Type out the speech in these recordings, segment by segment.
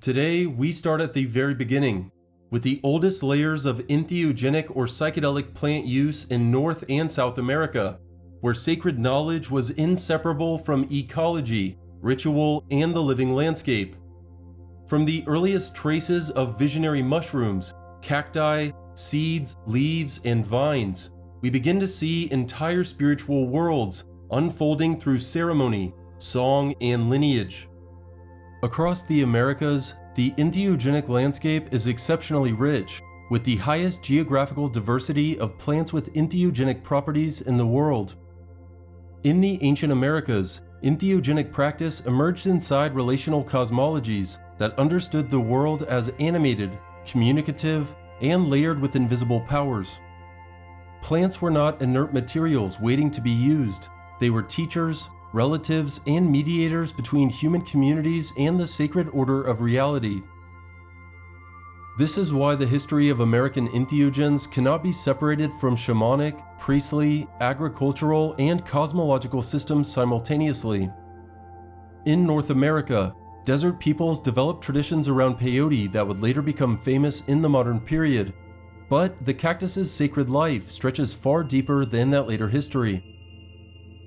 Today, we start at the very beginning, with the oldest layers of entheogenic or psychedelic plant use in North and South America, where sacred knowledge was inseparable from ecology, ritual, and the living landscape. From the earliest traces of visionary mushrooms, cacti, seeds, leaves, and vines, we begin to see entire spiritual worlds unfolding through ceremony, song, and lineage. Across the Americas, the entheogenic landscape is exceptionally rich, with the highest geographical diversity of plants with entheogenic properties in the world. In the ancient Americas, entheogenic practice emerged inside relational cosmologies that understood the world as animated, communicative, and layered with invisible powers. Plants were not inert materials waiting to be used. They were teachers, relatives, and mediators between human communities and the sacred order of reality. This is why the history of American entheogens cannot be separated from shamanic, priestly, agricultural, and cosmological systems simultaneously. In North America, desert peoples developed traditions around peyote that would later become famous in the modern period, but the cactus's sacred life stretches far deeper than that later history.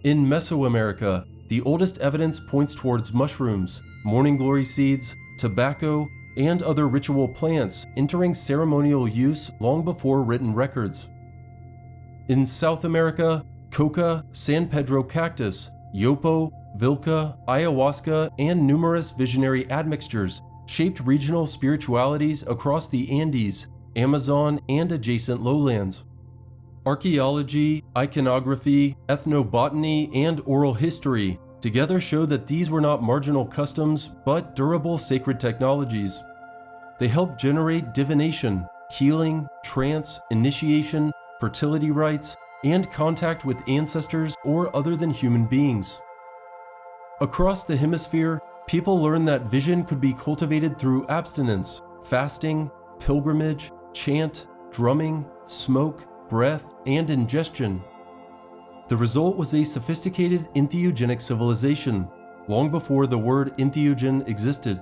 In Mesoamerica, the oldest evidence points towards mushrooms, morning glory seeds, tobacco, and other ritual plants entering ceremonial use long before written records. In South America, Coca, San Pedro cactus, yopo, vilca, ayahuasca, and numerous visionary admixtures shaped regional spiritualities across the Andes, Amazon, and adjacent lowlands. Archaeology, iconography, ethnobotany, and oral history together show that these were not marginal customs, but durable sacred technologies. They helped generate divination, healing, trance, initiation, fertility rites, and contact with ancestors or other than human beings. Across the hemisphere, people learned that vision could be cultivated through abstinence, fasting, pilgrimage, chant, drumming, smoke, breath, and ingestion. The result was a sophisticated entheogenic civilization, long before the word entheogen existed.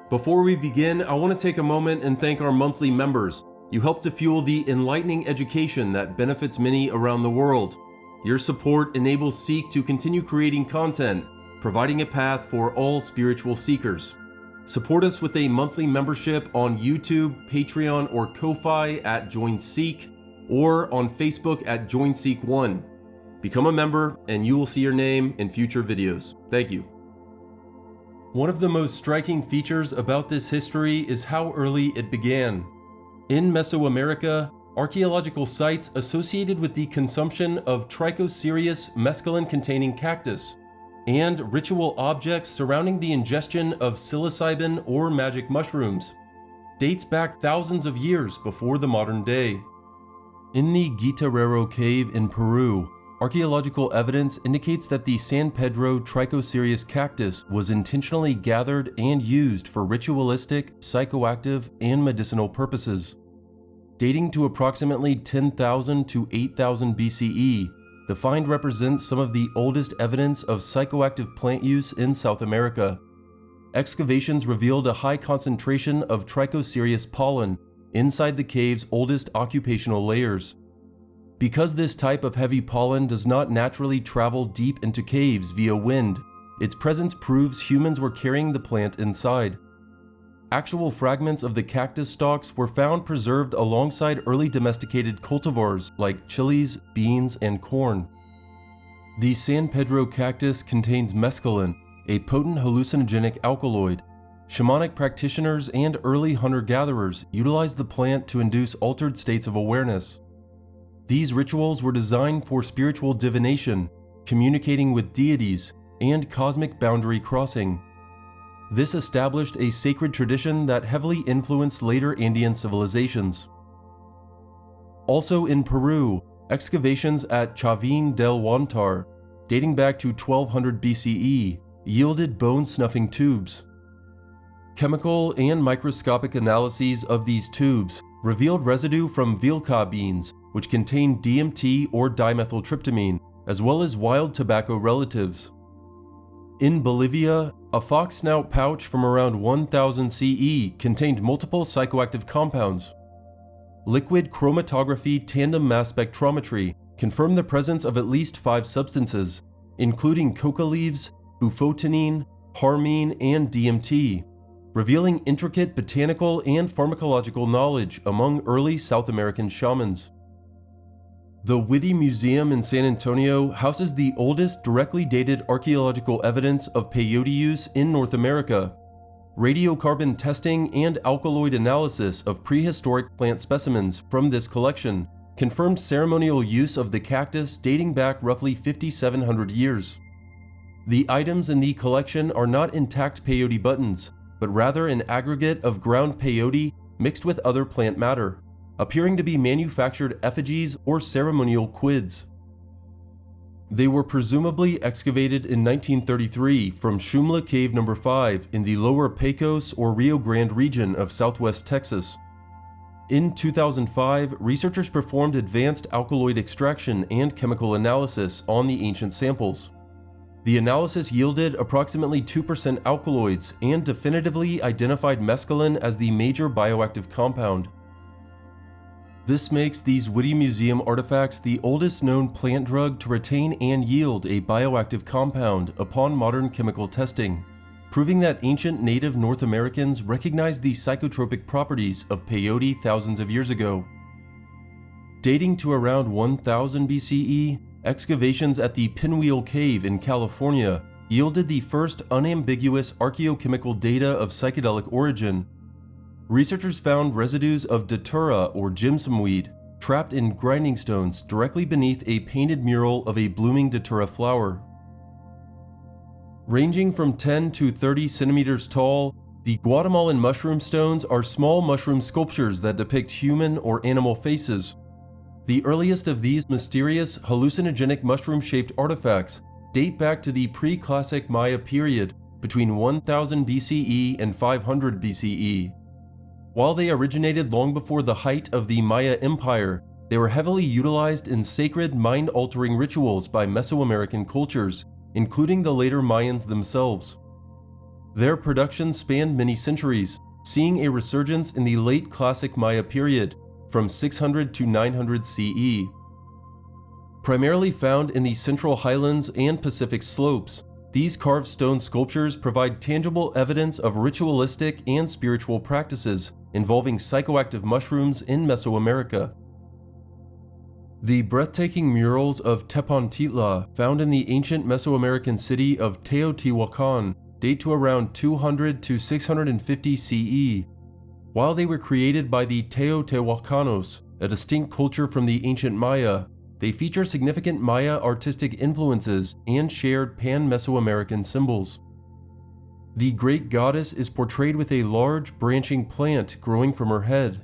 Before we begin, I want to take a moment and thank our monthly members. You help to fuel the enlightening education that benefits many around the world. Your support enables S.E.E.K to continue creating content, providing a path for all spiritual seekers. Support us with a monthly membership on YouTube, Patreon, or Ko-Fi at Join S.E.E.K, or on Facebook at Join S.E.E.K1. Become a member and you will see your name in future videos. Thank you. One of the most striking features about this history is how early it began. In Mesoamerica, archaeological sites associated with the consumption of trichocereus mescaline-containing cactus, and ritual objects surrounding the ingestion of psilocybin or magic mushrooms, dates back thousands of years before the modern day. In the Guitarrero cave in Peru, archaeological evidence indicates that the San Pedro trichocereus cactus was intentionally gathered and used for ritualistic, psychoactive, and medicinal purposes. Dating to approximately 10,000 to 8,000 BCE, the find represents some of the oldest evidence of psychoactive plant use in South America. Excavations revealed a high concentration of trichocereus pollen inside the cave's oldest occupational layers. Because this type of heavy pollen does not naturally travel deep into caves via wind, its presence proves humans were carrying the plant inside. Actual fragments of the cactus stalks were found preserved alongside early domesticated cultivars like chilies, beans, and corn. The San Pedro cactus contains mescaline, a potent hallucinogenic alkaloid. Shamanic practitioners and early hunter-gatherers utilized the plant to induce altered states of awareness. These rituals were designed for spiritual divination, communicating with deities, and cosmic boundary crossing. This established a sacred tradition that heavily influenced later Andean civilizations. Also in Peru, excavations at Chavin del Huantar, dating back to 1200 BCE, yielded bone-snuffing tubes. Chemical and microscopic analyses of these tubes revealed residue from vilca beans, which contain DMT or dimethyltryptamine, as well as wild tobacco relatives. In Bolivia, a fox snout pouch from around 1000 CE contained multiple psychoactive compounds. Liquid chromatography tandem mass spectrometry confirmed the presence of at least 5 substances, including coca leaves, bufotenine, harmine, and DMT, revealing intricate botanical and pharmacological knowledge among early South American shamans. The Whitty Museum in San Antonio houses the oldest directly dated archaeological evidence of peyote use in North America. Radiocarbon testing and alkaloid analysis of prehistoric plant specimens from this collection confirmed ceremonial use of the cactus dating back roughly 5,700 years. The items in the collection are not intact peyote buttons, but rather an aggregate of ground peyote mixed with other plant matter, appearing to be manufactured effigies or ceremonial quids. They were presumably excavated in 1933 from Shumla Cave No. 5 in the lower Pecos or Rio Grande region of southwest Texas. In 2005, researchers performed advanced alkaloid extraction and chemical analysis on the ancient samples. The analysis yielded approximately 2% alkaloids and definitively identified mescaline as the major bioactive compound. This makes these Whitty Museum artifacts the oldest known plant drug to retain and yield a bioactive compound upon modern chemical testing, proving that ancient native North Americans recognized the psychotropic properties of peyote thousands of years ago. Dating to around 1000 BCE, excavations at the Pinwheel Cave in California yielded the first unambiguous archaeochemical data of psychedelic origin. Researchers found residues of datura or jimson weed trapped in grinding stones directly beneath a painted mural of a blooming datura flower. Ranging from 10 to 30 centimeters tall, the Guatemalan mushroom stones are small mushroom sculptures that depict human or animal faces. The earliest of these mysterious hallucinogenic mushroom-shaped artifacts date back to the pre-classic Maya period between 1000 BCE and 500 BCE. While they originated long before the height of the Maya Empire, they were heavily utilized in sacred mind-altering rituals by Mesoamerican cultures, including the later Mayans themselves. Their production spanned many centuries, seeing a resurgence in the late classic Maya period, from 600 to 900 CE. Primarily found in the Central Highlands and Pacific slopes, these carved stone sculptures provide tangible evidence of ritualistic and spiritual practices involving psychoactive mushrooms in Mesoamerica. The breathtaking murals of Tepantitla found in the ancient Mesoamerican city of Teotihuacan date to around 200 to 650 CE. While they were created by the Teotihuacanos, a distinct culture from the ancient Maya, they feature significant Maya artistic influences and shared pan-Mesoamerican symbols. The great goddess is portrayed with a large, branching plant growing from her head.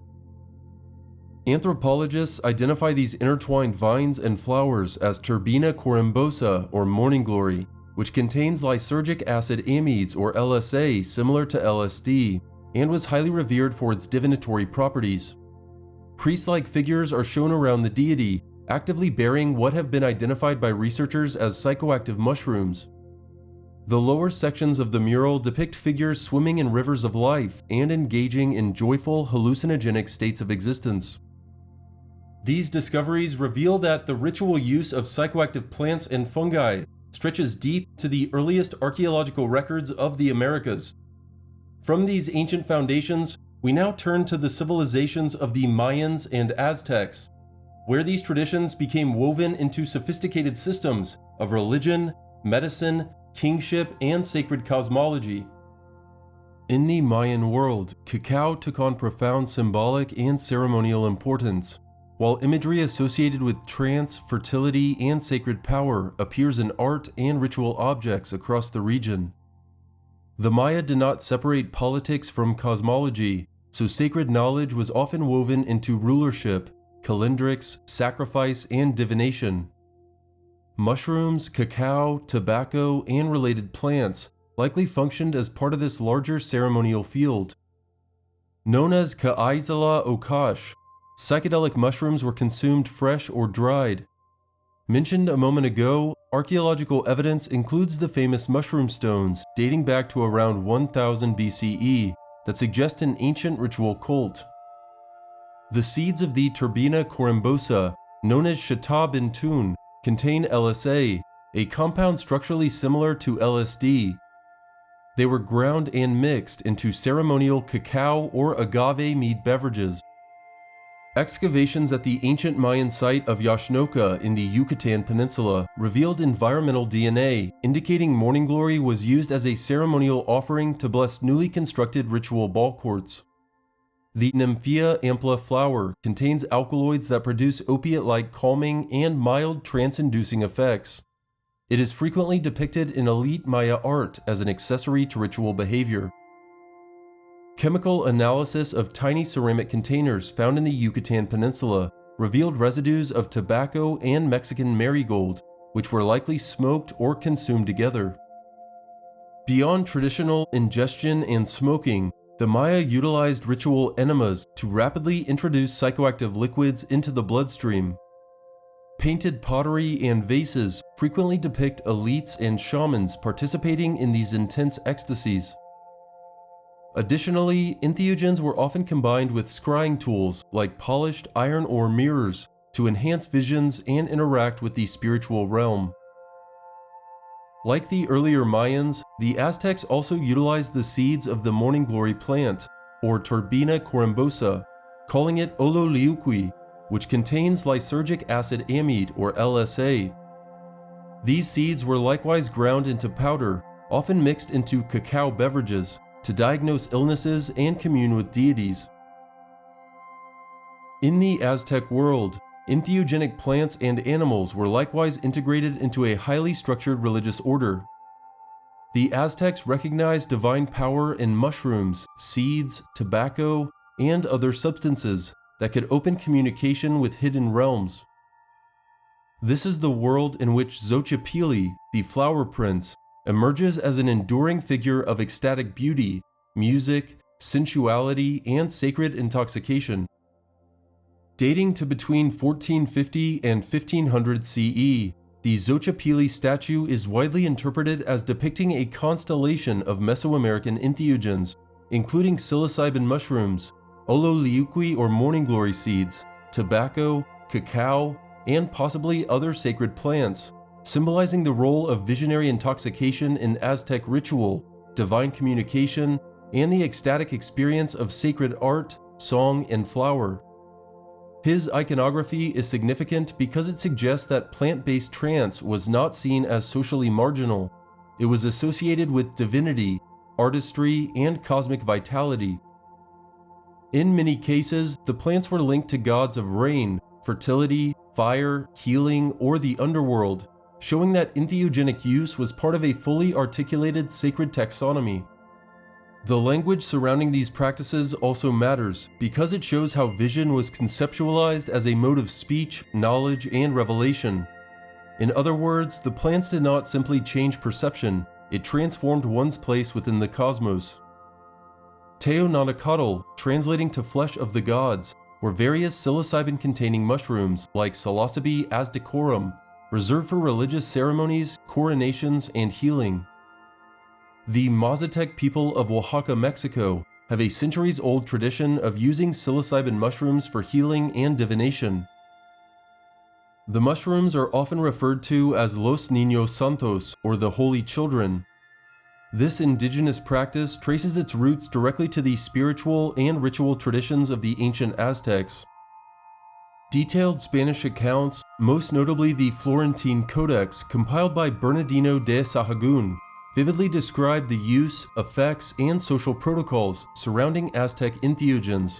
Anthropologists identify these intertwined vines and flowers as Turbina corymbosa or morning glory, which contains lysergic acid amides or LSA similar to LSD, and was highly revered for its divinatory properties. Priest-like figures are shown around the deity, actively bearing what have been identified by researchers as psychoactive mushrooms. The lower sections of the mural depict figures swimming in rivers of life and engaging in joyful, hallucinogenic states of existence. These discoveries reveal that the ritual use of psychoactive plants and fungi stretches deep to the earliest archaeological records of the Americas. From these ancient foundations, we now turn to the civilizations of the Mayans and Aztecs, where these traditions became woven into sophisticated systems of religion, medicine, kingship, and sacred cosmology. In the Mayan world, cacao took on profound symbolic and ceremonial importance, while imagery associated with trance, fertility, and sacred power appears in art and ritual objects across the region. The Maya did not separate politics from cosmology, so sacred knowledge was often woven into rulership, calendrics, sacrifice, and divination. Mushrooms, cacao, tobacco, and related plants likely functioned as part of this larger ceremonial field. Known as Ka'aizala Okash, psychedelic mushrooms were consumed fresh or dried. Mentioned a moment ago, archaeological evidence includes the famous mushroom stones dating back to around 1000 BCE that suggest an ancient ritual cult. The seeds of the Turbina corymbosa, known as Shata bintun, contain LSA, a compound structurally similar to LSD. They were ground and mixed into ceremonial cacao or agave mead beverages. Excavations at the ancient Mayan site of Yaxnoca in the Yucatan Peninsula revealed environmental DNA, indicating morning glory was used as a ceremonial offering to bless newly constructed ritual ball courts. The Nymphaea ampla flower contains alkaloids that produce opiate-like calming and mild trance-inducing effects. It is frequently depicted in elite Maya art as an accessory to ritual behavior. Chemical analysis of tiny ceramic containers found in the Yucatan Peninsula revealed residues of tobacco and Mexican marigold, which were likely smoked or consumed together. Beyond traditional ingestion and smoking, the Maya utilized ritual enemas to rapidly introduce psychoactive liquids into the bloodstream. Painted pottery and vases frequently depict elites and shamans participating in these intense ecstasies. Additionally, entheogens were often combined with scrying tools like polished iron ore mirrors to enhance visions and interact with the spiritual realm. Like the earlier Mayans, the Aztecs also utilized the seeds of the morning glory plant, or Turbina corymbosa, calling it ololiuhqui, which contains lysergic acid amide or LSA. These seeds were likewise ground into powder, often mixed into cacao beverages, to diagnose illnesses and commune with deities. In the Aztec world, entheogenic plants and animals were likewise integrated into a highly structured religious order. The Aztecs recognized divine power in mushrooms, seeds, tobacco, and other substances that could open communication with hidden realms. This is the world in which Xochipilli, the flower prince, emerges as an enduring figure of ecstatic beauty, music, sensuality, and sacred intoxication. Dating to between 1450 and 1500 CE, the Xochipilli statue is widely interpreted as depicting a constellation of Mesoamerican entheogens, including psilocybin mushrooms, ololiuhqui or morning glory seeds, tobacco, cacao, and possibly other sacred plants, symbolizing the role of visionary intoxication in Aztec ritual, divine communication, and the ecstatic experience of sacred art, song, and flower. His iconography is significant because it suggests that plant-based trance was not seen as socially marginal. It was associated with divinity, artistry, and cosmic vitality. In many cases, the plants were linked to gods of rain, fertility, fire, healing, or the underworld, showing that entheogenic use was part of a fully articulated sacred taxonomy. The language surrounding these practices also matters because it shows how vision was conceptualized as a mode of speech, knowledge, and revelation. In other words, the plants did not simply change perception, it transformed one's place within the cosmos. Teonanacatl, translating to flesh of the gods, were various psilocybin-containing mushrooms like Psilocybe asdicorum, reserved for religious ceremonies, coronations, and healing. The Mazatec people of Oaxaca, Mexico, have a centuries-old tradition of using psilocybin mushrooms for healing and divination. The mushrooms are often referred to as Los Niños Santos, or the Holy Children. This indigenous practice traces its roots directly to the spiritual and ritual traditions of the ancient Aztecs. Detailed Spanish accounts, most notably the Florentine Codex compiled by Bernardino de Sahagún, vividly describe the use, effects, and social protocols surrounding Aztec entheogens.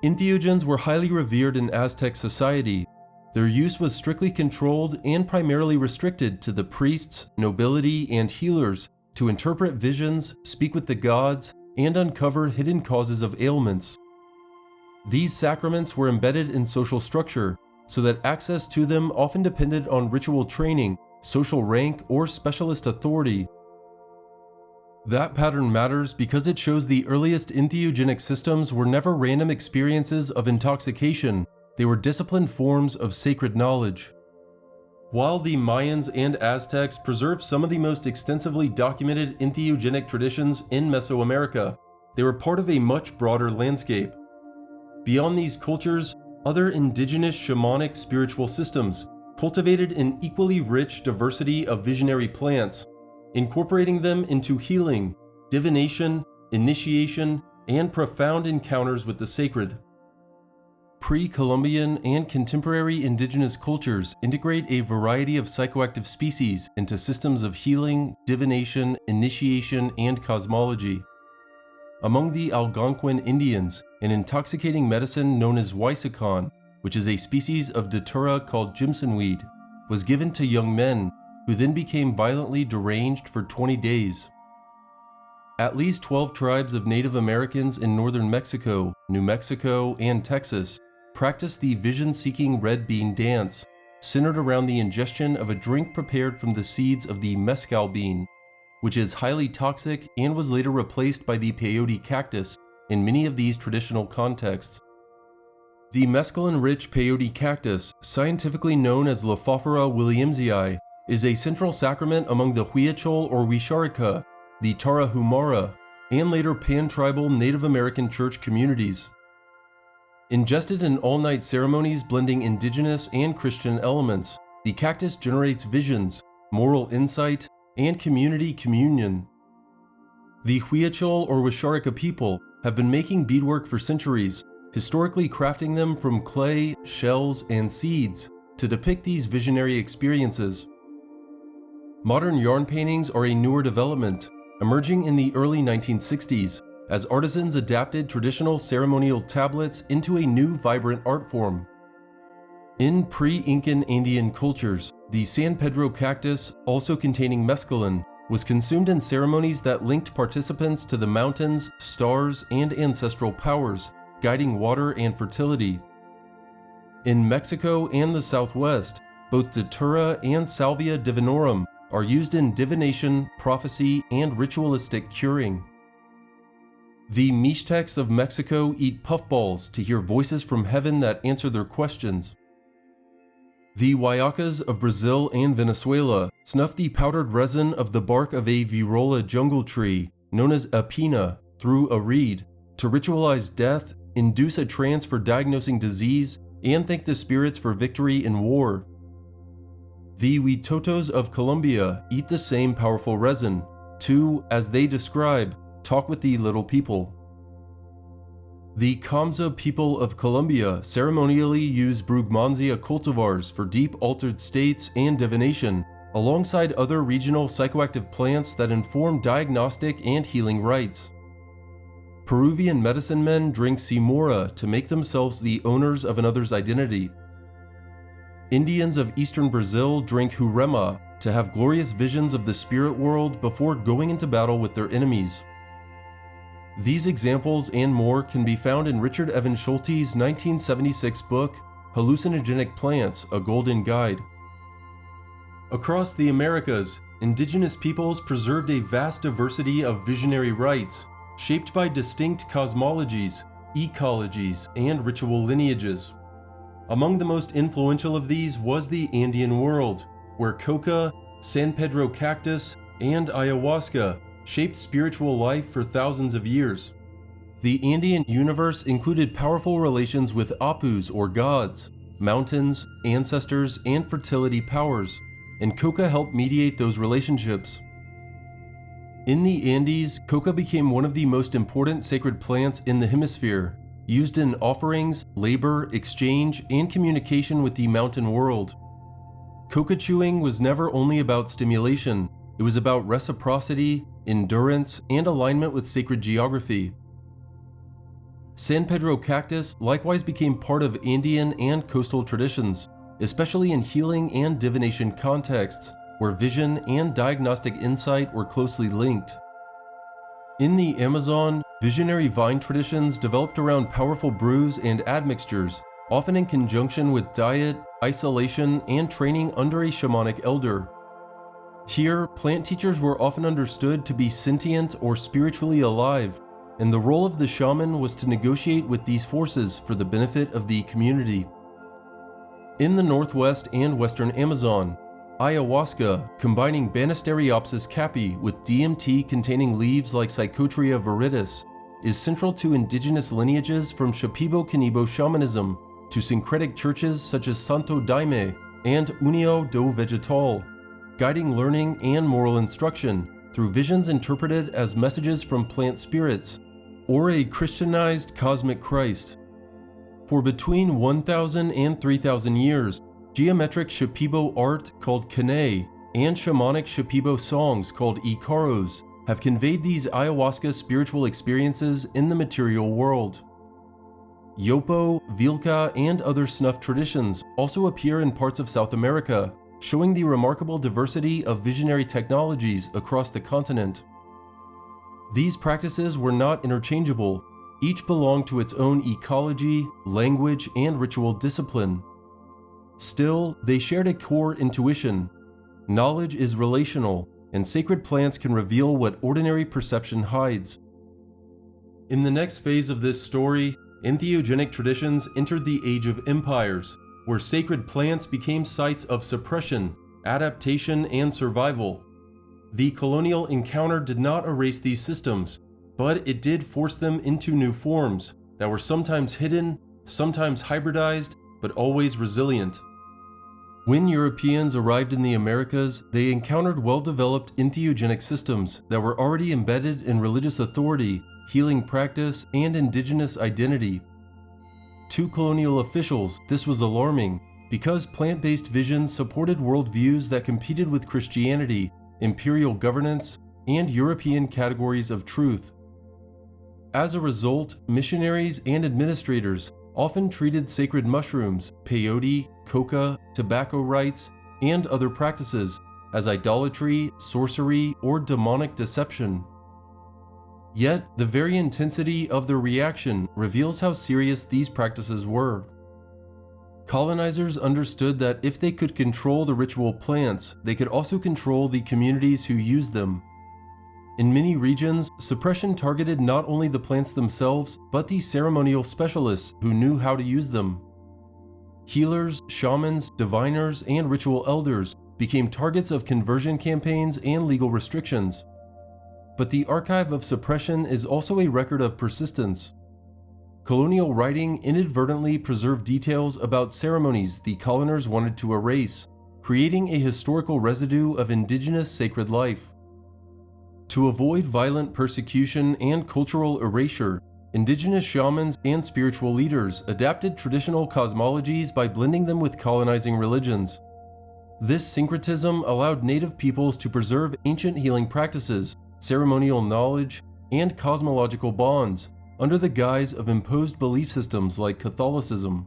Entheogens were highly revered in Aztec society. Their use was strictly controlled and primarily restricted to the priests, nobility, and healers to interpret visions, speak with the gods, and uncover hidden causes of ailments. These sacraments were embedded in social structure, so that access to them often depended on ritual training, social rank, or specialist authority. That pattern matters because it shows the earliest entheogenic systems were never random experiences of intoxication. They were disciplined forms of sacred knowledge. While the Mayans and Aztecs preserved some of the most extensively documented entheogenic traditions in Mesoamerica, they were part of a much broader landscape. Beyond these cultures, other indigenous shamanic spiritual systems cultivated an equally rich diversity of visionary plants, incorporating them into healing, divination, initiation, and profound encounters with the sacred. Pre-Columbian and contemporary indigenous cultures integrate a variety of psychoactive species into systems of healing, divination, initiation, and cosmology. Among the Algonquin Indians, an intoxicating medicine known as Huaysacan, which is a species of datura called jimsonweed, was given to young men who then became violently deranged for 20 days. At least 12 tribes of Native Americans in northern Mexico, New Mexico, and Texas practiced the vision-seeking red bean dance, centered around the ingestion of a drink prepared from the seeds of the mescal bean, which is highly toxic and was later replaced by the peyote cactus in many of these traditional contexts. The mescaline-rich peyote cactus, scientifically known as Lophophora williamsii, is a central sacrament among the Huichol or Wixárika, the Tarahumara, and later pan-tribal Native American church communities. Ingested in all-night ceremonies blending indigenous and Christian elements, the cactus generates visions, moral insight, and community communion. The Huichol or Wixárika people have been making beadwork for centuries, historically crafting them from clay, shells, and seeds to depict these visionary experiences. Modern yarn paintings are a newer development, emerging in the early 1960s as artisans adapted traditional ceremonial tablets into a new vibrant art form. In pre-Incan Andean cultures, the San Pedro cactus, also containing mescaline, was consumed in ceremonies that linked participants to the mountains, stars, and ancestral powers, guiding water and fertility. In Mexico and the Southwest, both datura and salvia divinorum are used in divination, prophecy, and ritualistic curing. The Mixtecs of Mexico eat puffballs to hear voices from heaven that answer their questions. The Wayacas of Brazil and Venezuela snuff the powdered resin of the bark of a virola jungle tree, known as apina, through a reed, to ritualize death, induce a trance for diagnosing disease, and thank the spirits for victory in war. The Huitotos of Colombia eat the same powerful resin to, as they describe, talk with the little people. The Kamza people of Colombia ceremonially use Brugmansia cultivars for deep altered states and divination, alongside other regional psychoactive plants that inform diagnostic and healing rites. Peruvian medicine men drink simora to make themselves the owners of another's identity. Indians of eastern Brazil drink jurema to have glorious visions of the spirit world before going into battle with their enemies. These examples and more can be found in Richard Evan Schulte's 1976 book, Hallucinogenic Plants: A Golden Guide. Across the Americas, indigenous peoples preserved a vast diversity of visionary rites, shaped by distinct cosmologies, ecologies, and ritual lineages. Among the most influential of these was the Andean world, where Coca, San Pedro cactus, and Ayahuasca shaped spiritual life for thousands of years. The Andean universe included powerful relations with apus or gods, mountains, ancestors, and fertility powers, and Coca helped mediate those relationships. In the Andes, Coca became one of the most important sacred plants in the hemisphere, used in offerings, labor, exchange, and communication with the mountain world. Coca chewing was never only about stimulation, it was about reciprocity, endurance, and alignment with sacred geography. San Pedro cactus likewise became part of Andean and coastal traditions, especially in healing and divination contexts, where vision and diagnostic insight were closely linked. In the Amazon, visionary vine traditions developed around powerful brews and admixtures, often in conjunction with diet, isolation, and training under a shamanic elder. Here, plant teachers were often understood to be sentient or spiritually alive, and the role of the shaman was to negotiate with these forces for the benefit of the community. In the northwest and western Amazon, ayahuasca, combining Banisteriopsis caapi with DMT containing leaves like Psychotria viridis, is central to indigenous lineages from Shipibo-Canibo shamanism to syncretic churches such as Santo Daime and União do Vegetal, guiding learning and moral instruction through visions interpreted as messages from plant spirits, or a Christianized cosmic Christ. For between 1,000 and 3,000 years, geometric Shipibo art called Kane and shamanic Shipibo songs called Ikaros have conveyed these ayahuasca spiritual experiences in the material world. Yopo, vilca, and other snuff traditions also appear in parts of South America, showing the remarkable diversity of visionary technologies across the continent. These practices were not interchangeable. Each belonged to its own ecology, language, and ritual discipline. Still, they shared a core intuition. Knowledge is relational, and sacred plants can reveal what ordinary perception hides. In the next phase of this story, entheogenic traditions entered the Age of Empires, where sacred plants became sites of suppression, adaptation, and survival. The colonial encounter did not erase these systems, but it did force them into new forms that were sometimes hidden, sometimes hybridized, but always resilient. When Europeans arrived in the Americas, they encountered well-developed entheogenic systems that were already embedded in religious authority, healing practice, and indigenous identity. To colonial officials, this was alarming because plant-based visions supported worldviews that competed with Christianity, imperial governance, and European categories of truth. As a result, missionaries and administrators often treated sacred mushrooms, peyote, coca, tobacco rites, and other practices as idolatry, sorcery, or demonic deception. Yet, the very intensity of their reaction reveals how serious these practices were. Colonizers understood that if they could control the ritual plants, they could also control the communities who used them. In many regions, suppression targeted not only the plants themselves, but the ceremonial specialists who knew how to use them. Healers, shamans, diviners, and ritual elders became targets of conversion campaigns and legal restrictions. But the archive of suppression is also a record of persistence. Colonial writing inadvertently preserved details about ceremonies the coloners wanted to erase, creating a historical residue of indigenous sacred life. To avoid violent persecution and cultural erasure, indigenous shamans and spiritual leaders adapted traditional cosmologies by blending them with colonizing religions. This syncretism allowed native peoples to preserve ancient healing practices, ceremonial knowledge, and cosmological bonds under the guise of imposed belief systems like Catholicism.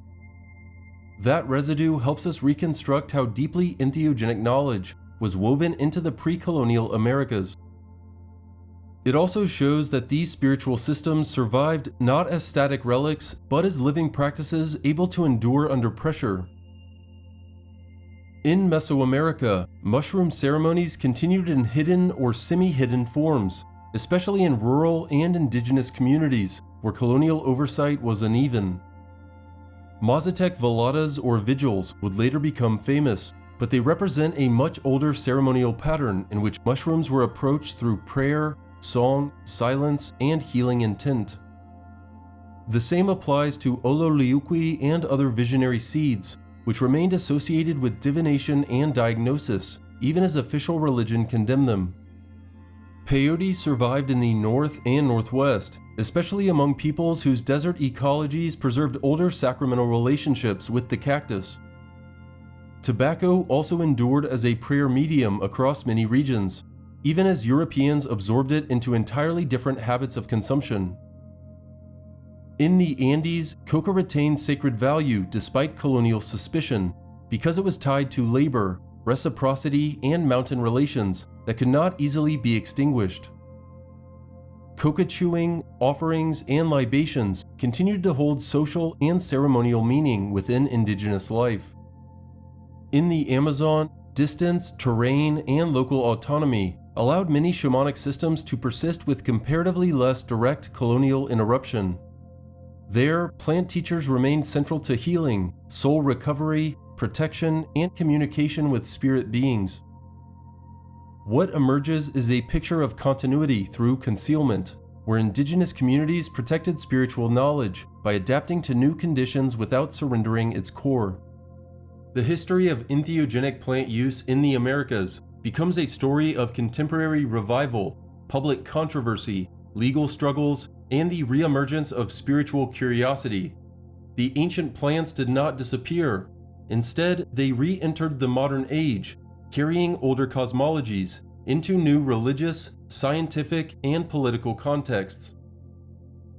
That residue helps us reconstruct how deeply entheogenic knowledge was woven into the pre-colonial Americas. It also shows that these spiritual systems survived not as static relics, but as living practices able to endure under pressure. In Mesoamerica, mushroom ceremonies continued in hidden or semi-hidden forms, especially in rural and indigenous communities where colonial oversight was uneven. Mazatec veladas or vigils would later become famous, but they represent a much older ceremonial pattern in which mushrooms were approached through prayer, song, silence, and healing intent. The same applies to ololiuhqui and other visionary seeds, which remained associated with divination and diagnosis, even as official religion condemned them. Peyote survived in the north and northwest, especially among peoples whose desert ecologies preserved older sacramental relationships with the cactus. Tobacco also endured as a prayer medium across many regions, even as Europeans absorbed it into entirely different habits of consumption. In the Andes, coca retained sacred value despite colonial suspicion, because it was tied to labor, reciprocity, and mountain relations that could not easily be extinguished. Coca chewing, offerings, and libations continued to hold social and ceremonial meaning within indigenous life. In the Amazon, distance, terrain, and local autonomy allowed many shamanic systems to persist with comparatively less direct colonial interruption. There, plant teachers remained central to healing, soul recovery, protection, and communication with spirit beings. What emerges is a picture of continuity through concealment, where indigenous communities protected spiritual knowledge by adapting to new conditions without surrendering its core. The history of entheogenic plant use in the Americas becomes a story of contemporary revival, public controversy, legal struggles, and the reemergence of spiritual curiosity. The ancient plants did not disappear. Instead, they re-entered the modern age, carrying older cosmologies into new religious, scientific, and political contexts.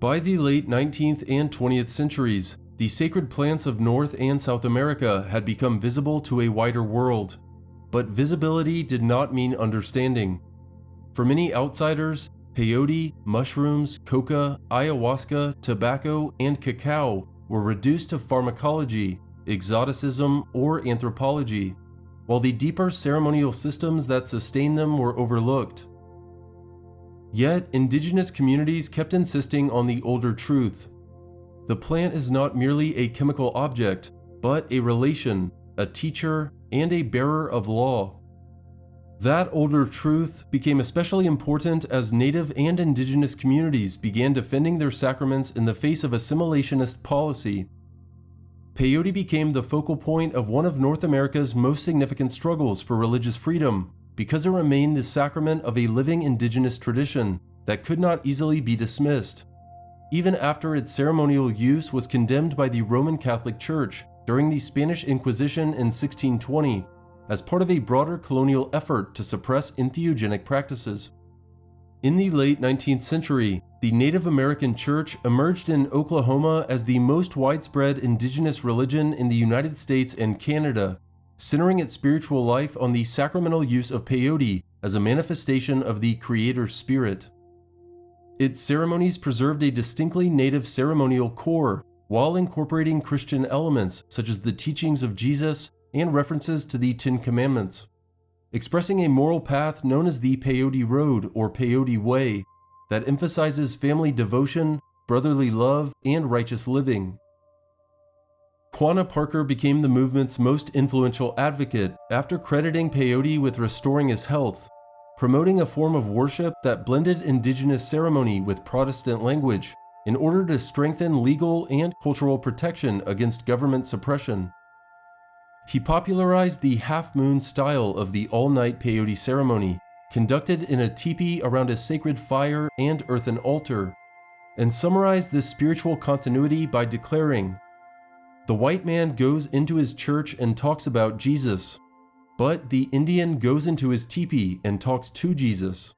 By the late 19th and 20th centuries, the sacred plants of North and South America had become visible to a wider world, but visibility did not mean understanding. For many outsiders, peyote, mushrooms, coca, ayahuasca, tobacco, and cacao were reduced to pharmacology, exoticism, or anthropology, while the deeper ceremonial systems that sustained them were overlooked. Yet, indigenous communities kept insisting on the older truth. The plant is not merely a chemical object, but a relation, a teacher, and a bearer of law. That older truth became especially important as native and indigenous communities began defending their sacraments in the face of assimilationist policy. Peyote became the focal point of one of North America's most significant struggles for religious freedom because it remained the sacrament of a living indigenous tradition that could not easily be dismissed, even after its ceremonial use was condemned by the Roman Catholic Church during the Spanish Inquisition in 1620 as part of a broader colonial effort to suppress entheogenic practices. In the late 19th century, the Native American Church emerged in Oklahoma as the most widespread indigenous religion in the United States and Canada, centering its spiritual life on the sacramental use of peyote as a manifestation of the Creator's Spirit. Its ceremonies preserved a distinctly native ceremonial core while incorporating Christian elements such as the teachings of Jesus and references to the Ten Commandments, expressing a moral path known as the Peyote Road or Peyote Way that emphasizes family devotion, brotherly love, and righteous living. Quanah Parker became the movement's most influential advocate after crediting peyote with restoring his health, promoting a form of worship that blended indigenous ceremony with Protestant language in order to strengthen legal and cultural protection against government suppression. He popularized the half-moon style of the all-night peyote ceremony, conducted in a teepee around a sacred fire and earthen altar, and summarized this spiritual continuity by declaring, "The white man goes into his church and talks about Jesus, but the Indian goes into his teepee and talks to Jesus."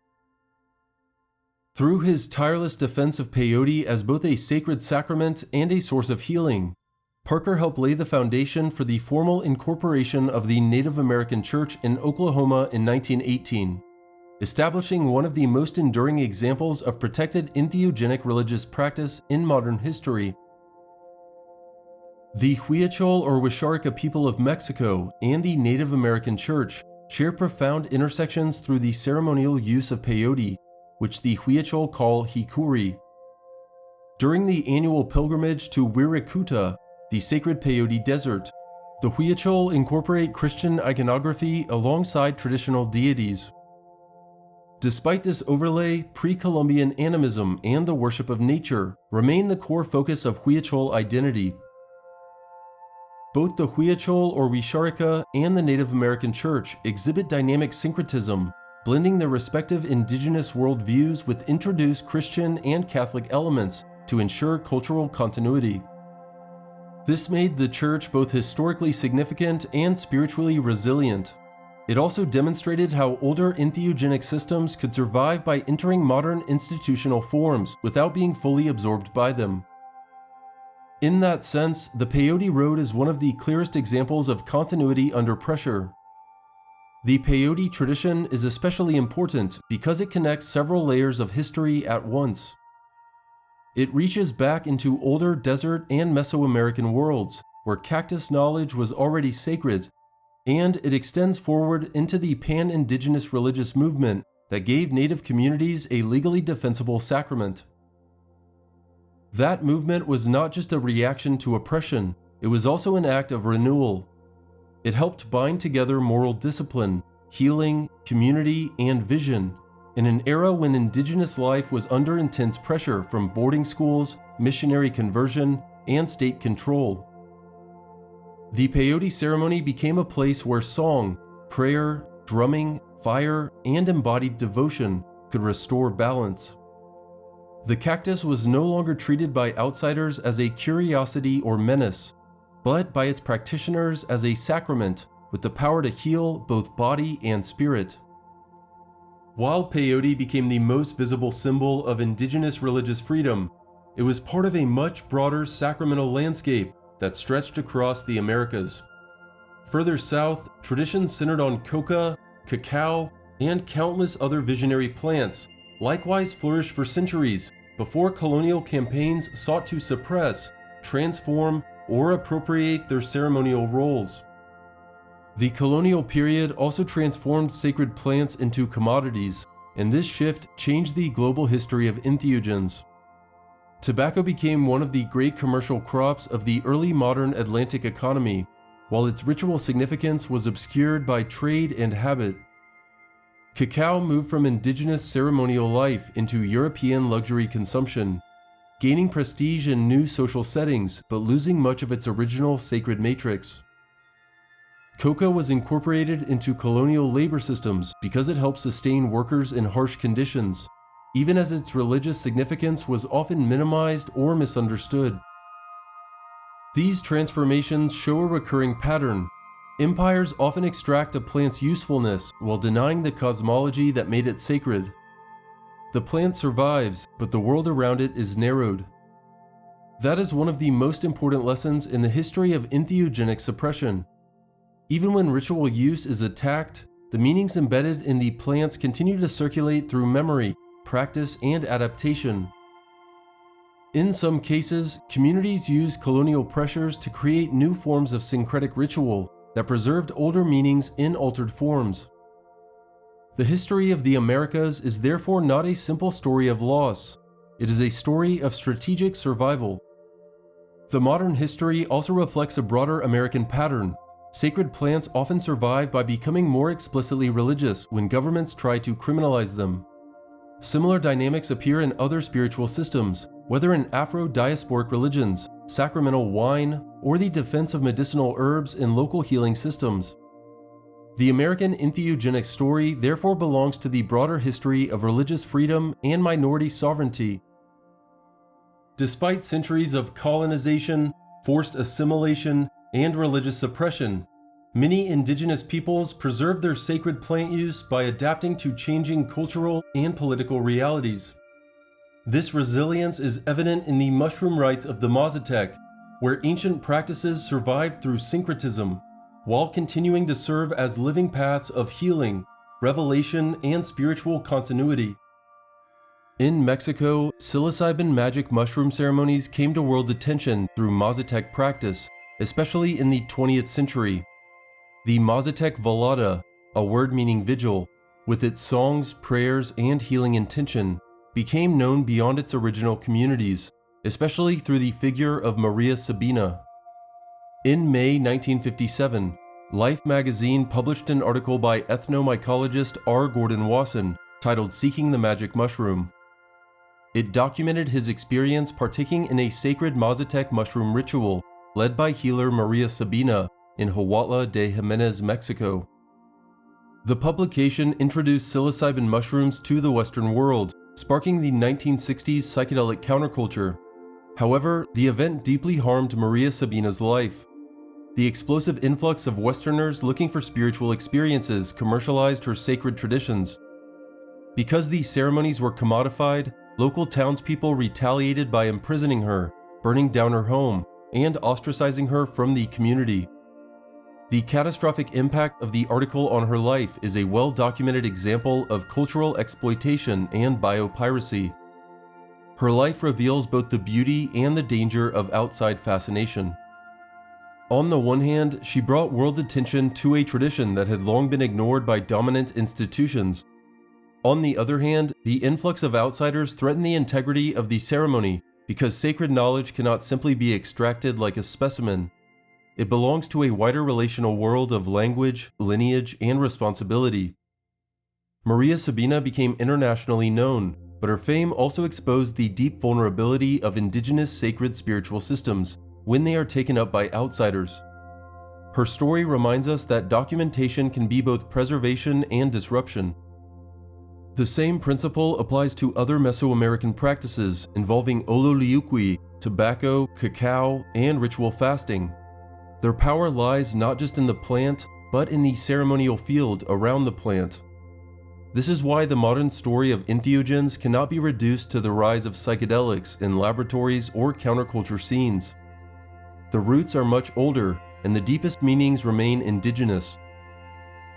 Through his tireless defense of peyote as both a sacred sacrament and a source of healing, Parker helped lay the foundation for the formal incorporation of the Native American Church in Oklahoma in 1918, establishing one of the most enduring examples of protected entheogenic religious practice in modern history. The Huichol or Wixárika people of Mexico and the Native American Church share profound intersections through the ceremonial use of peyote, which the Huichol call hikuri. During the annual pilgrimage to Wirikuta, the sacred peyote desert, the Huichol incorporate Christian iconography alongside traditional deities. Despite this overlay, Pre-Columbian animism and the worship of nature remain the core focus of Huichol identity. Both the Huichol or Wixárika and the Native American Church exhibit dynamic syncretism, blending their respective indigenous worldviews with introduced Christian and Catholic elements to ensure cultural continuity. This made the church both historically significant and spiritually resilient. It also demonstrated how older entheogenic systems could survive by entering modern institutional forms without being fully absorbed by them. In that sense, the Peyote Road is one of the clearest examples of continuity under pressure. The peyote tradition is especially important because it connects several layers of history at once. It reaches back into older desert and Mesoamerican worlds, where cactus knowledge was already sacred, and it extends forward into the pan-indigenous religious movement that gave native communities a legally defensible sacrament. That movement was not just a reaction to oppression, it was also an act of renewal. It helped bind together moral discipline, healing, community, and vision in an era when indigenous life was under intense pressure from boarding schools, missionary conversion, and state control. The peyote ceremony became a place where song, prayer, drumming, fire, and embodied devotion could restore balance. The cactus was no longer treated by outsiders as a curiosity or menace, but by its practitioners as a sacrament with the power to heal both body and spirit. While peyote became the most visible symbol of indigenous religious freedom, it was part of a much broader sacramental landscape that stretched across the Americas. Further south, traditions centered on coca, cacao, and countless other visionary plants likewise flourished for centuries before colonial campaigns sought to suppress, transform, or appropriate their ceremonial roles. The colonial period also transformed sacred plants into commodities, and this shift changed the global history of entheogens. Tobacco became one of the great commercial crops of the early modern Atlantic economy, while its ritual significance was obscured by trade and habit. Cacao moved from indigenous ceremonial life into European luxury consumption, gaining prestige in new social settings but losing much of its original sacred matrix. Coca was incorporated into colonial labor systems because it helped sustain workers in harsh conditions, even as its religious significance was often minimized or misunderstood. These transformations show a recurring pattern. Empires often extract a plant's usefulness while denying the cosmology that made it sacred. The plant survives, but the world around it is narrowed. That is one of the most important lessons in the history of entheogenic suppression. Even when ritual use is attacked, the meanings embedded in the plants continue to circulate through memory, practice, and adaptation. In some cases, communities use colonial pressures to create new forms of syncretic ritual that preserved older meanings in altered forms. The history of the Americas is therefore not a simple story of loss. It is a story of strategic survival. The modern history also reflects a broader American pattern. Sacred plants often survive by becoming more explicitly religious when governments try to criminalize them. Similar dynamics appear in other spiritual systems, whether in Afro-diasporic religions, sacramental wine, or the defense of medicinal herbs in local healing systems. The American entheogenic story therefore belongs to the broader history of religious freedom and minority sovereignty. Despite centuries of colonization, forced assimilation, and religious suppression, many indigenous peoples preserved their sacred plant use by adapting to changing cultural and political realities. This resilience is evident in the mushroom rites of the S.E.E.K, where ancient practices survived through syncretism, while continuing to serve as living paths of healing, revelation, and spiritual continuity. In Mexico, psilocybin magic mushroom ceremonies came to world attention through S.E.E.K practice, especially in the 20th century. The S.E.E.K velada, a word meaning vigil, with its songs, prayers, and healing intention, became known beyond its original communities, especially through the figure of Maria Sabina. In May 1957, Life magazine published an article by ethnomycologist R. Gordon Wasson titled "Seeking the Magic Mushroom." It documented his experience partaking in a sacred Mazatec mushroom ritual led by healer Maria Sabina in Huautla de Jimenez, Mexico. The publication introduced psilocybin mushrooms to the Western world, sparking the 1960s psychedelic counterculture. However, the event deeply harmed Maria Sabina's life. The explosive influx of Westerners looking for spiritual experiences commercialized her sacred traditions. Because these ceremonies were commodified, local townspeople retaliated by imprisoning her, burning down her home, and ostracizing her from the community. The catastrophic impact of the article on her life is a well-documented example of cultural exploitation and biopiracy. Her life reveals both the beauty and the danger of outside fascination. On the one hand, she brought world attention to a tradition that had long been ignored by dominant institutions. On the other hand, the influx of outsiders threatened the integrity of the ceremony because sacred knowledge cannot simply be extracted like a specimen. It belongs to a wider relational world of language, lineage, and responsibility. Maria Sabina became internationally known, but her fame also exposed the deep vulnerability of indigenous sacred spiritual systems when they are taken up by outsiders. Her story reminds us that documentation can be both preservation and disruption. The same principle applies to other Mesoamerican practices involving ololiuhqui, tobacco, cacao, and ritual fasting. Their power lies not just in the plant, but in the ceremonial field around the plant. This is why the modern story of entheogens cannot be reduced to the rise of psychedelics in laboratories or counterculture scenes. The roots are much older, and the deepest meanings remain indigenous.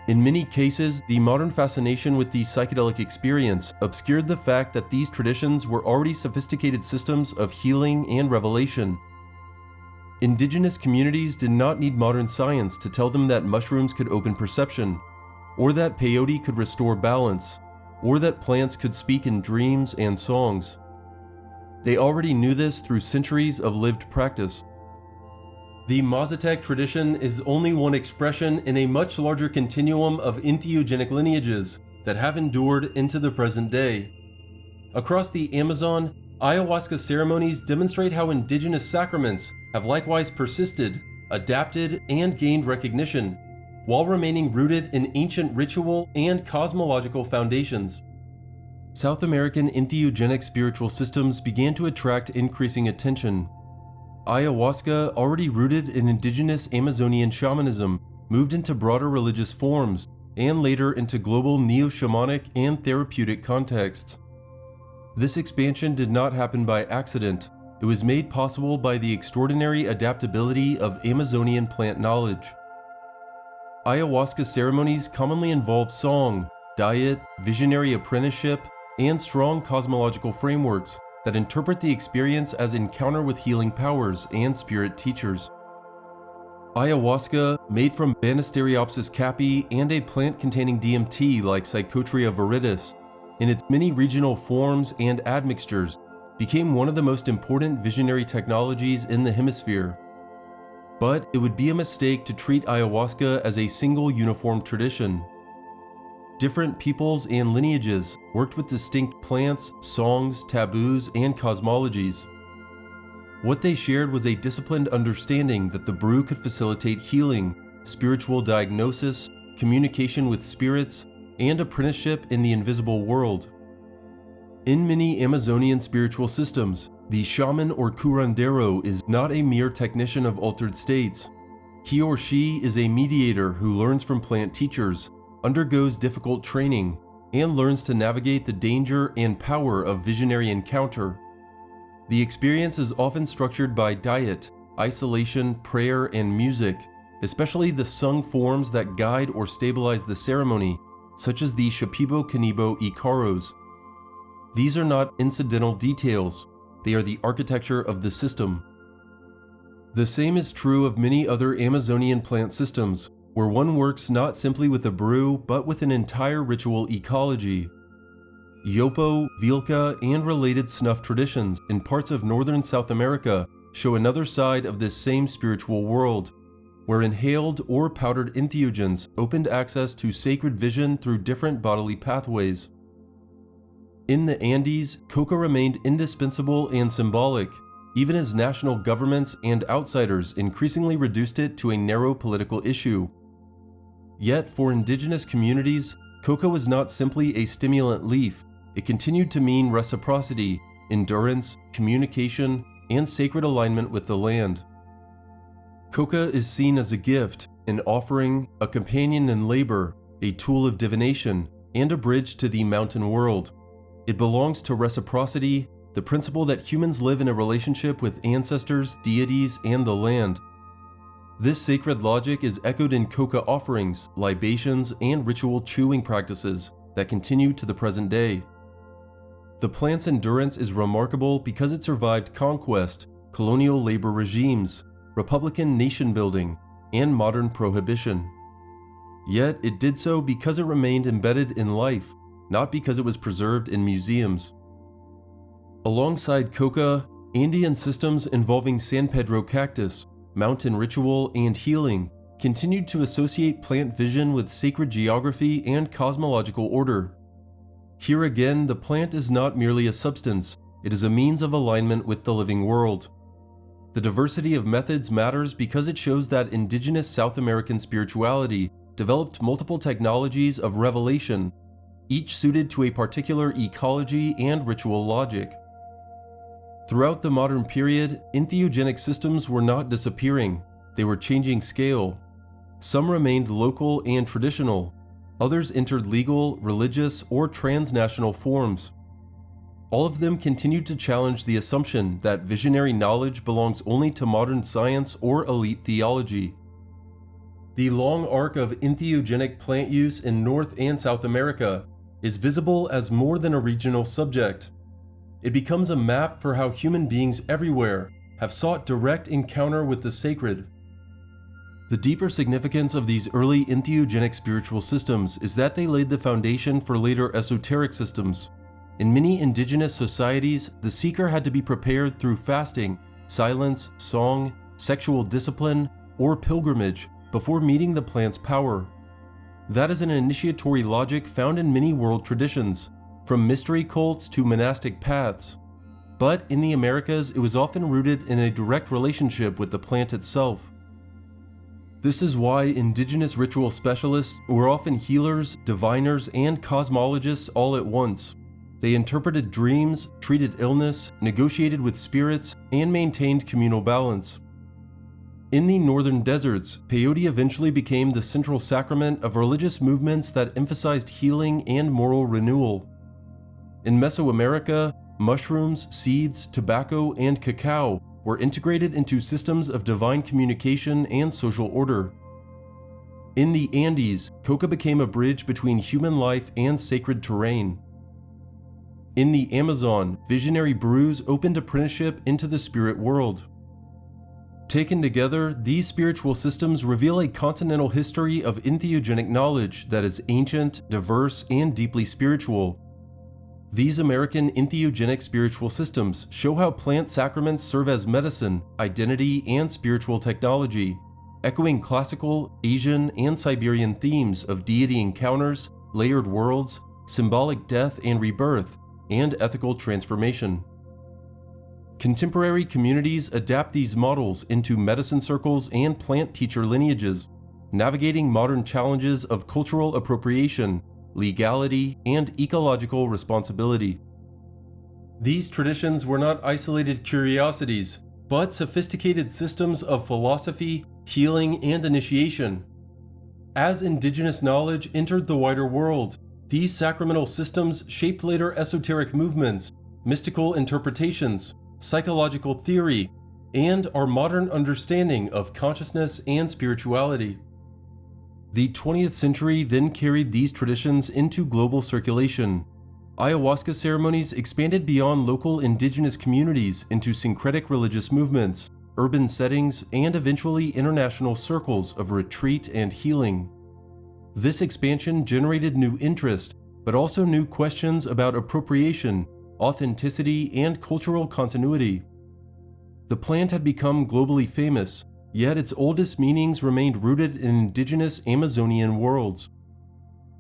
In many cases, the modern fascination with the psychedelic experience obscured the fact that these traditions were already sophisticated systems of healing and revelation. Indigenous communities did not need modern science to tell them that mushrooms could open perception, or that peyote could restore balance, or that plants could speak in dreams and songs. They already knew this through centuries of lived practice. The Mazatec tradition is only one expression in a much larger continuum of entheogenic lineages that have endured into the present day. Across the Amazon, ayahuasca ceremonies demonstrate how indigenous sacraments have likewise persisted, adapted, and gained recognition, while remaining rooted in ancient ritual and cosmological foundations. South American entheogenic spiritual systems began to attract increasing attention. Ayahuasca, already rooted in indigenous Amazonian shamanism, moved into broader religious forms, and later into global neo-shamanic and therapeutic contexts. This expansion did not happen by accident. It was made possible by the extraordinary adaptability of Amazonian plant knowledge. Ayahuasca ceremonies commonly involve song, diet, visionary apprenticeship, and strong cosmological frameworks that interpret the experience as encounter with healing powers and spirit teachers. Ayahuasca, made from Banisteriopsis caapi and a plant containing DMT like Psychotria viridis, in its many regional forms and admixtures, became one of the most important visionary technologies in the hemisphere. But it would be a mistake to treat ayahuasca as a single uniform tradition. Different peoples and lineages worked with distinct plants, songs, taboos, and cosmologies. What they shared was a disciplined understanding that the brew could facilitate healing, spiritual diagnosis, communication with spirits, and apprenticeship in the invisible world. In many Amazonian spiritual systems, the shaman or curandero is not a mere technician of altered states. He or she is a mediator who learns from plant teachers, undergoes difficult training, and learns to navigate the danger and power of visionary encounter. The experience is often structured by diet, isolation, prayer, and music, especially the sung forms that guide or stabilize the ceremony, such as the Shipibo Kanibo Ikaros. These are not incidental details, they are the architecture of the system. The same is true of many other Amazonian plant systems, where one works not simply with a brew, but with an entire ritual ecology. Yopo, vilca, and related snuff traditions in parts of northern South America show another side of this same spiritual world, where inhaled or powdered entheogens opened access to sacred vision through different bodily pathways. In the Andes, Coca remained indispensable and symbolic, even as national governments and outsiders increasingly reduced it to a narrow political issue. Yet, for indigenous communities, Coca was not simply a stimulant leaf. It continued to mean reciprocity, endurance, communication, and sacred alignment with the land. Coca is seen as a gift, an offering, a companion in labor, a tool of divination, and a bridge to the mountain world. It belongs to reciprocity, the principle that humans live in a relationship with ancestors, deities, and the land. This sacred logic is echoed in Coca offerings, libations, and ritual chewing practices that continue to the present day. The plant's endurance is remarkable because it survived conquest, colonial labor regimes, republican nation building, and modern prohibition. Yet it did so because it remained embedded in life, not because it was preserved in museums. Alongside Coca, Andean systems involving San Pedro cactus, mountain ritual, and healing, continued to associate plant vision with sacred geography and cosmological order. Here again, the plant is not merely a substance, it is a means of alignment with the living world. The diversity of methods matters because it shows that indigenous South American spirituality developed multiple technologies of revelation, each suited to a particular ecology and ritual logic. Throughout the modern period, entheogenic systems were not disappearing, they were changing scale. Some remained local and traditional, others entered legal, religious, or transnational forms. All of them continued to challenge the assumption that visionary knowledge belongs only to modern science or elite theology. The long arc of entheogenic plant use in North and South America is visible as more than a regional subject. It becomes a map for how human beings everywhere have sought direct encounter with the sacred. The deeper significance of these early entheogenic spiritual systems is that they laid the foundation for later esoteric systems. In many indigenous societies, the seeker had to be prepared through fasting, silence, song, sexual discipline, or pilgrimage before meeting the plant's power. That is an initiatory logic found in many world traditions, from mystery cults to monastic paths. But in the Americas, it was often rooted in a direct relationship with the plant itself. This is why indigenous ritual specialists were often healers, diviners, and cosmologists all at once. They interpreted dreams, treated illness, negotiated with spirits, and maintained communal balance. In the northern deserts, Peyote eventually became the central sacrament of religious movements that emphasized healing and moral renewal. In Mesoamerica, mushrooms, seeds, tobacco, and cacao were integrated into systems of divine communication and social order. In the Andes, Coca became a bridge between human life and sacred terrain. In the Amazon, visionary brews opened apprenticeship into the spirit world. Taken together, these spiritual systems reveal a continental history of entheogenic knowledge that is ancient, diverse, and deeply spiritual. These American entheogenic spiritual systems show how plant sacraments serve as medicine, identity, and spiritual technology, echoing classical, Asian, and Siberian themes of deity encounters, layered worlds, symbolic death and rebirth, and ethical transformation. Contemporary communities adapt these models into medicine circles and plant teacher lineages, navigating modern challenges of cultural appropriation, legality, and ecological responsibility. These traditions were not isolated curiosities, but sophisticated systems of philosophy, healing, and initiation. As indigenous knowledge entered the wider world, these sacramental systems shaped later esoteric movements, mystical interpretations, psychological theory, and our modern understanding of consciousness and spirituality. The 20th century then carried these traditions into global circulation. Ayahuasca ceremonies expanded beyond local indigenous communities into syncretic religious movements, urban settings, and eventually international circles of retreat and healing. This expansion generated new interest, but also new questions about appropriation, authenticity, and cultural continuity. The plant had become globally famous, yet its oldest meanings remained rooted in indigenous Amazonian worlds.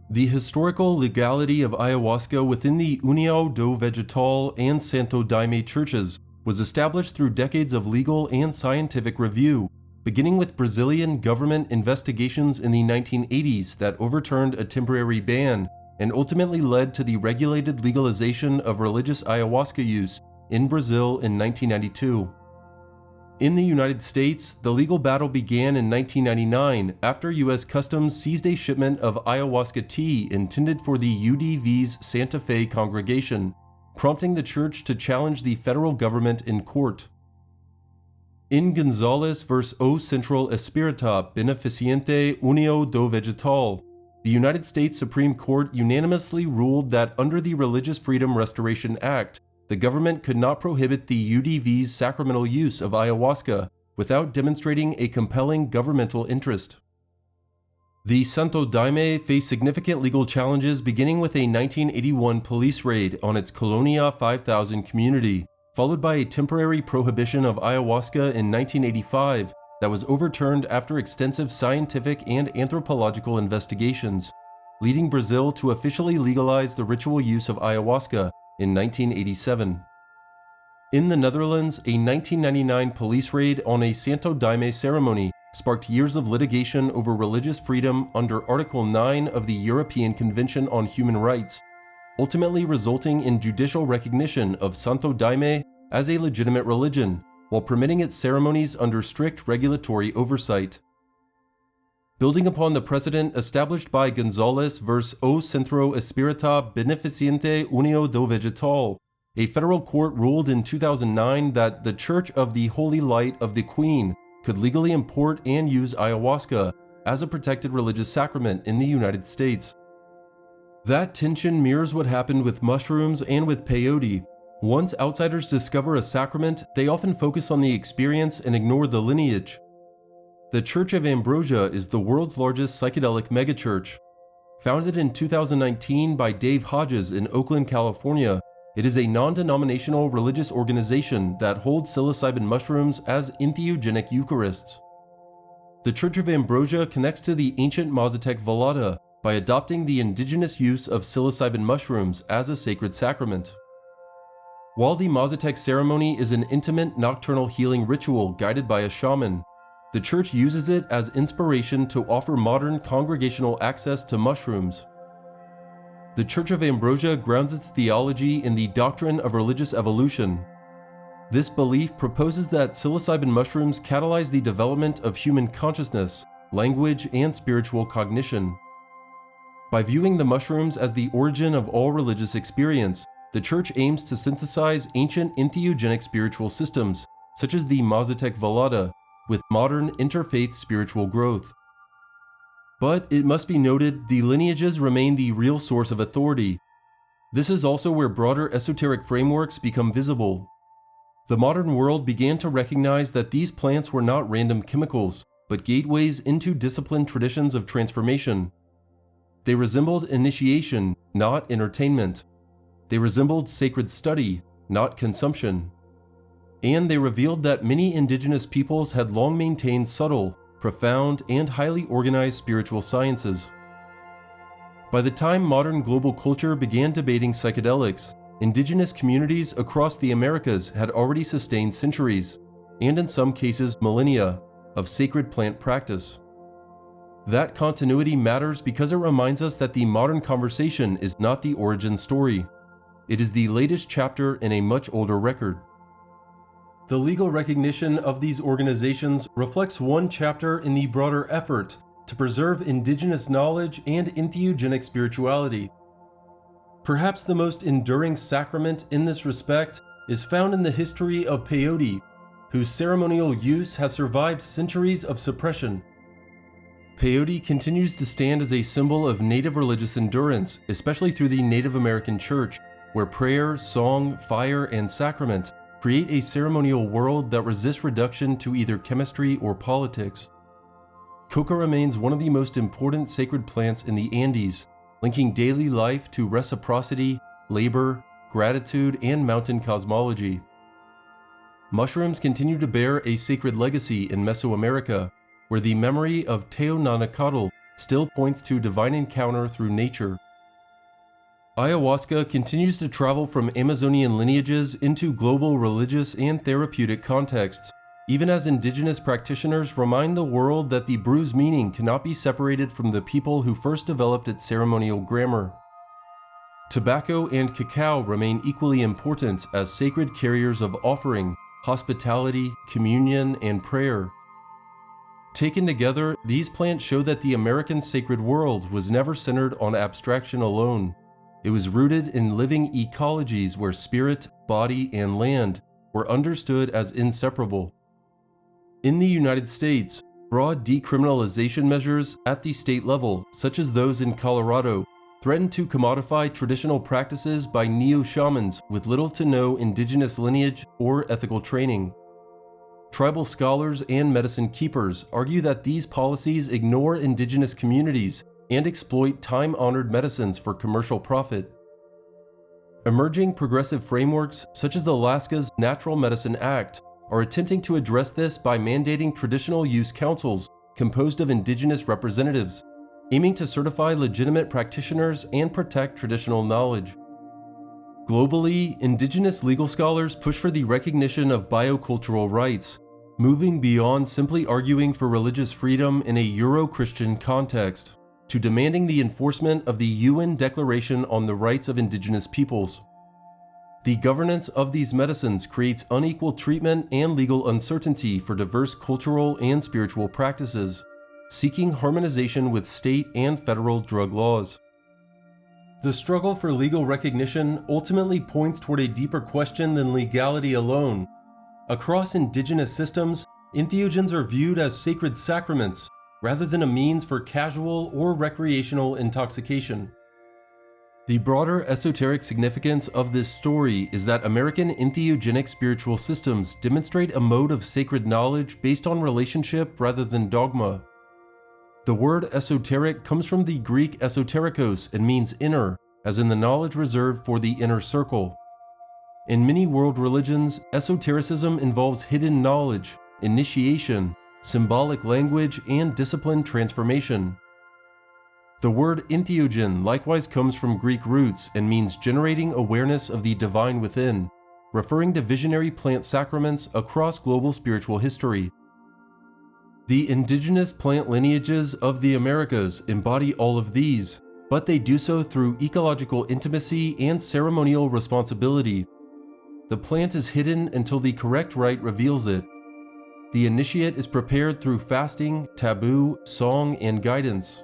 The historical legality of ayahuasca within the União do Vegetal and Santo Daime churches was established through decades of legal and scientific review, beginning with Brazilian government investigations in the 1980s that overturned a temporary ban and ultimately led to the regulated legalization of religious ayahuasca use in Brazil in 1992. In the United States, the legal battle began in 1999 after U.S. Customs seized a shipment of ayahuasca tea intended for the UDV's Santa Fe congregation, prompting the church to challenge the federal government in court. In Gonzalez v. O Central Espírita Beneficente União do Vegetal, the United States Supreme Court unanimously ruled that under the Religious Freedom Restoration Act, the government could not prohibit the UDV's sacramental use of ayahuasca without demonstrating a compelling governmental interest. The Santo Daime faced significant legal challenges beginning with a 1981 police raid on its Colonial 5000 community, followed by a temporary prohibition of ayahuasca in 1985, that was overturned after extensive scientific and anthropological investigations, leading Brazil to officially legalize the ritual use of ayahuasca in 1987. In the Netherlands, a 1999 police raid on a Santo Daime ceremony sparked years of litigation over religious freedom under Article 9 of the European Convention on Human Rights, ultimately resulting in judicial recognition of Santo Daime as a legitimate religion, while permitting its ceremonies under strict regulatory oversight. Building upon the precedent established by Gonzalez vs. O Centro Espírita Beneficente Unio do Vegetal, a federal court ruled in 2009 that the Church of the Holy Light of the Queen could legally import and use ayahuasca as a protected religious sacrament in the United States. That tension mirrors what happened with mushrooms and with peyote. Once outsiders discover a sacrament, they often focus on the experience and ignore the lineage. The Church of Ambrosia is the world's largest psychedelic megachurch. Founded in 2019 by Dave Hodges in Oakland, California, it is a non-denominational religious organization that holds psilocybin mushrooms as entheogenic Eucharists. The Church of Ambrosia connects to the ancient Mazatec Velada by adopting the indigenous use of psilocybin mushrooms as a sacred sacrament. While the Mazatec ceremony is an intimate nocturnal healing ritual guided by a shaman, the church uses it as inspiration to offer modern congregational access to mushrooms. The Church of Ambrosia grounds its theology in the doctrine of religious evolution. This belief proposes that psilocybin mushrooms catalyze the development of human consciousness, language, and spiritual cognition. By viewing the mushrooms as the origin of all religious experience, the church aims to synthesize ancient entheogenic spiritual systems, such as the Mazatec Velada, with modern interfaith spiritual growth. But it must be noted, the lineages remain the real source of authority. This is also where broader esoteric frameworks become visible. The modern world began to recognize that these plants were not random chemicals, but gateways into disciplined traditions of transformation. They resembled initiation, not entertainment. They resembled sacred study, not consumption. And they revealed that many indigenous peoples had long maintained subtle, profound, and highly organized spiritual sciences. By the time modern global culture began debating psychedelics, indigenous communities across the Americas had already sustained centuries, and in some cases millennia, of sacred plant practice. That continuity matters because it reminds us that the modern conversation is not the origin story. It is the latest chapter in a much older record. The legal recognition of these organizations reflects one chapter in the broader effort to preserve indigenous knowledge and entheogenic spirituality. Perhaps the most enduring sacrament in this respect is found in the history of peyote, whose ceremonial use has survived centuries of suppression. Peyote continues to stand as a symbol of Native religious endurance, especially through the Native American Church, where prayer, song, fire, and sacrament create a ceremonial world that resists reduction to either chemistry or politics. Coca remains one of the most important sacred plants in the Andes, linking daily life to reciprocity, labor, gratitude, and mountain cosmology. Mushrooms continue to bear a sacred legacy in Mesoamerica, where the memory of Teonanacatl still points to divine encounter through nature. Ayahuasca continues to travel from Amazonian lineages into global religious and therapeutic contexts, even as indigenous practitioners remind the world that the brew's meaning cannot be separated from the people who first developed its ceremonial grammar. Tobacco and cacao remain equally important as sacred carriers of offering, hospitality, communion, and prayer. Taken together, these plants show that the American sacred world was never centered on abstraction alone. It was rooted in living ecologies where spirit, body, and land were understood as inseparable. In the United States, broad decriminalization measures at the state level, such as those in Colorado, threaten to commodify traditional practices by neo-shamans with little to no indigenous lineage or ethical training. Tribal scholars and medicine keepers argue that these policies ignore indigenous communities and exploit time-honored medicines for commercial profit. Emerging progressive frameworks such as Alaska's Natural Medicine Act are attempting to address this by mandating traditional use councils composed of indigenous representatives, aiming to certify legitimate practitioners and protect traditional knowledge. Globally, indigenous legal scholars push for the recognition of biocultural rights, moving beyond simply arguing for religious freedom in a Euro-Christian context, to demanding the enforcement of the UN Declaration on the Rights of Indigenous Peoples. The governance of these medicines creates unequal treatment and legal uncertainty for diverse cultural and spiritual practices, seeking harmonization with state and federal drug laws. The struggle for legal recognition ultimately points toward a deeper question than legality alone. Across indigenous systems, entheogens are viewed as sacred sacraments, rather than a means for casual or recreational intoxication. The broader esoteric significance of this story is that American entheogenic spiritual systems demonstrate a mode of sacred knowledge based on relationship rather than dogma. The word esoteric comes from the Greek esoterikos and means inner, as in the knowledge reserved for the inner circle. In many world religions, esotericism involves hidden knowledge, initiation, symbolic language, and discipline transformation. The word entheogen likewise comes from Greek roots and means generating awareness of the divine within, referring to visionary plant sacraments across global spiritual history. The indigenous plant lineages of the Americas embody all of these, but they do so through ecological intimacy and ceremonial responsibility. The plant is hidden until the correct rite reveals it. The initiate is prepared through fasting, taboo, song, and guidance.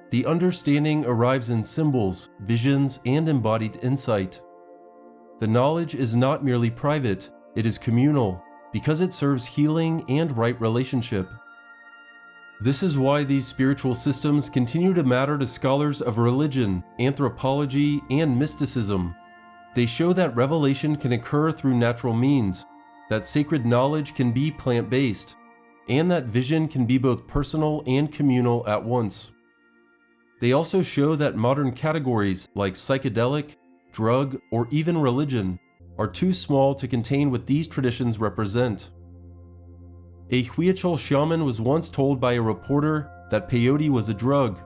The understanding arrives in symbols, visions, and embodied insight. The knowledge is not merely private, it is communal, because it serves healing and right relationship. This is why these spiritual systems continue to matter to scholars of religion, anthropology, and mysticism. They show that revelation can occur through natural means, that sacred knowledge can be plant-based, and that vision can be both personal and communal at once. They also show that modern categories like psychedelic, drug, or even religion are too small to contain what these traditions represent. A Huichol shaman was once told by a reporter that peyote was a drug.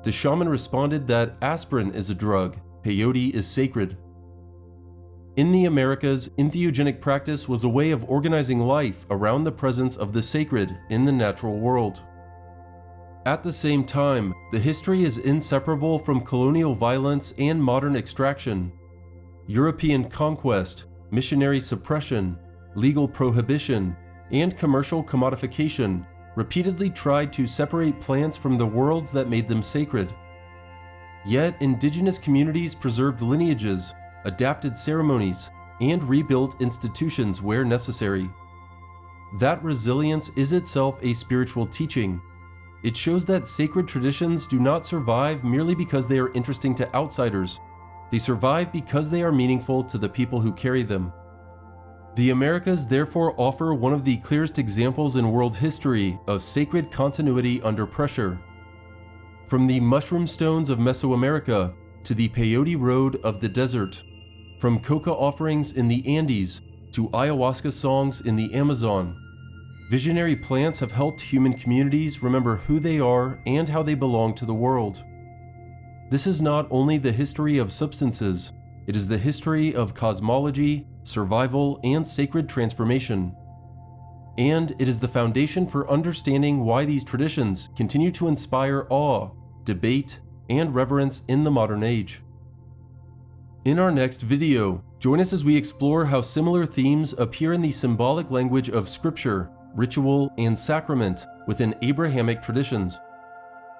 The shaman responded that aspirin is a drug, peyote is sacred. In the Americas, entheogenic practice was a way of organizing life around the presence of the sacred in the natural world. At the same time, the history is inseparable from colonial violence and modern extraction. European conquest, missionary suppression, legal prohibition, and commercial commodification repeatedly tried to separate plants from the worlds that made them sacred. Yet indigenous communities preserved lineages, adapted ceremonies, and rebuilt institutions where necessary. That resilience is itself a spiritual teaching. It shows that sacred traditions do not survive merely because they are interesting to outsiders. They survive because they are meaningful to the people who carry them. The Americas therefore offer one of the clearest examples in world history of sacred continuity under pressure. From the mushroom stones of Mesoamerica to the peyote road of the desert, from Coca offerings in the Andes to Ayahuasca songs in the Amazon, visionary plants have helped human communities remember who they are and how they belong to the world. This is not only the history of substances, it is the history of cosmology, survival, and sacred transformation. And it is the foundation for understanding why these traditions continue to inspire awe, debate, and reverence in the modern age. In our next video, join us as we explore how similar themes appear in the symbolic language of scripture, ritual, and sacrament within Abrahamic traditions.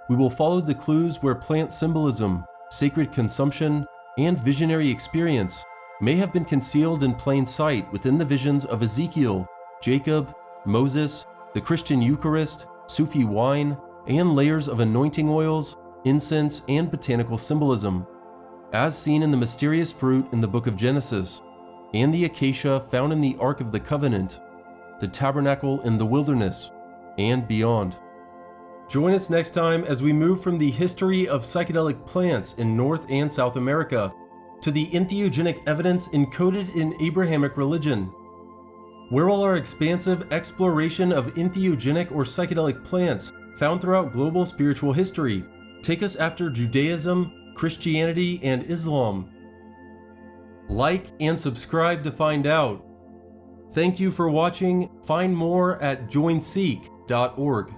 We will follow the clues where plant symbolism, sacred consumption, and visionary experience may have been concealed in plain sight within the visions of Ezekiel, Jacob, Moses, the Christian Eucharist, Sufi wine, and layers of anointing oils, incense, and botanical symbolism, as seen in the mysterious fruit in the book of Genesis, and the acacia found in the Ark of the Covenant, the tabernacle in the wilderness, and beyond. Join us next time as we move from the history of psychedelic plants in North and South America to the entheogenic evidence encoded in Abrahamic religion. Where will our expansive exploration of entheogenic or psychedelic plants found throughout global spiritual history take us after Judaism, Christianity, and Islam? Like and subscribe to find out. Thank you for watching. Find more at joinseek.org.